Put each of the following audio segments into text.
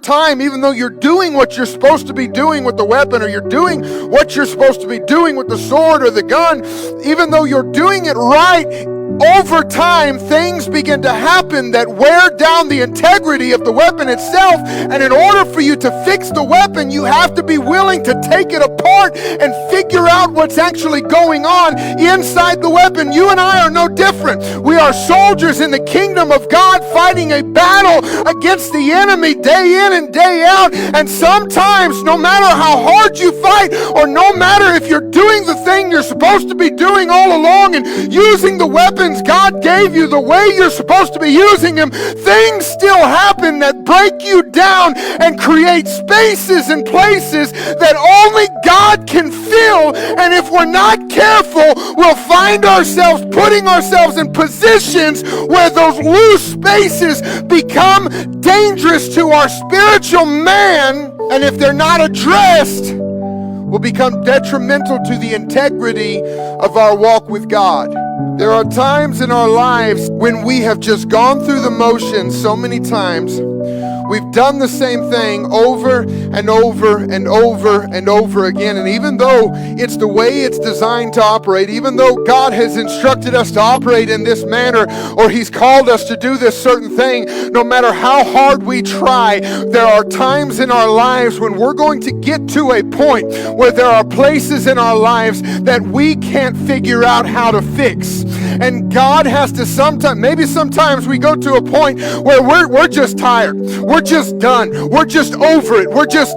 time, even though you're doing what you're supposed to be doing with the weapon, or you're doing what you're supposed to be doing with the sword or the gun, even though you're doing it right, over time, things begin to happen that wear down the integrity of the weapon itself. And in order for you to fix the weapon, you have to be willing to take it apart and figure out what's actually going on inside the weapon. You and I are no different. We are soldiers in the kingdom of God, fighting a battle against the enemy day in and day out. And sometimes, no matter how hard you fight, or no matter if you're doing the thing you're supposed to be doing all along and using the weapons God gave you the way you're supposed to be using them, things still happen that break you down and create spaces and places that only God can fill. And if we're not careful, we'll find ourselves putting ourselves in positions where those loose spaces become dangerous to our spiritual man, and if they're not addressed, will become detrimental to the integrity of our walk with God. There are times in our lives when we have just gone through the motions so many times. We've done the same thing over and over and over and over again. And even though it's the way it's designed to operate, even though God has instructed us to operate in this manner, or He's called us to do this certain thing, no matter how hard we try, there are times in our lives when we're going to get to a point where there are places in our lives that we can't figure out how to fix. And God has to sometimes we go to a point where we're just tired. We're just done. We're just over it. We're just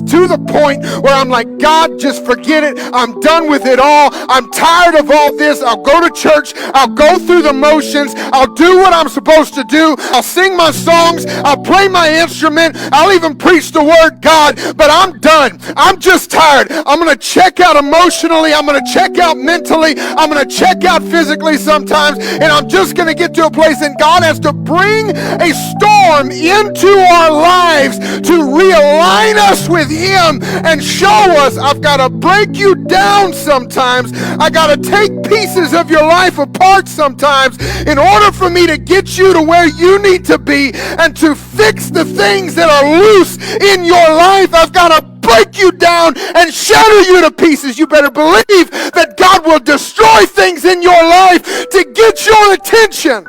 to the point where I'm like, God, just forget it. I'm done with it all. I'm tired of all this. I'll go to church. I'll go through the motions. I'll do what I'm supposed to do. I'll sing my songs. I'll play my instrument. I'll even preach the word, God, but I'm done. I'm just tired. I'm going to check out emotionally. I'm going to check out mentally. I'm going to check out physically sometimes, and I'm just going to get to a place, and God has to bring a storm into our lives to realign us with Him and show us, I've got to break you down sometimes. I got to take pieces of your life apart sometimes in order for me to get you to where you need to be and to fix the things that are loose in your life. I've got to break you down and shatter you to pieces. You better believe that God will destroy things in your life to get your attention.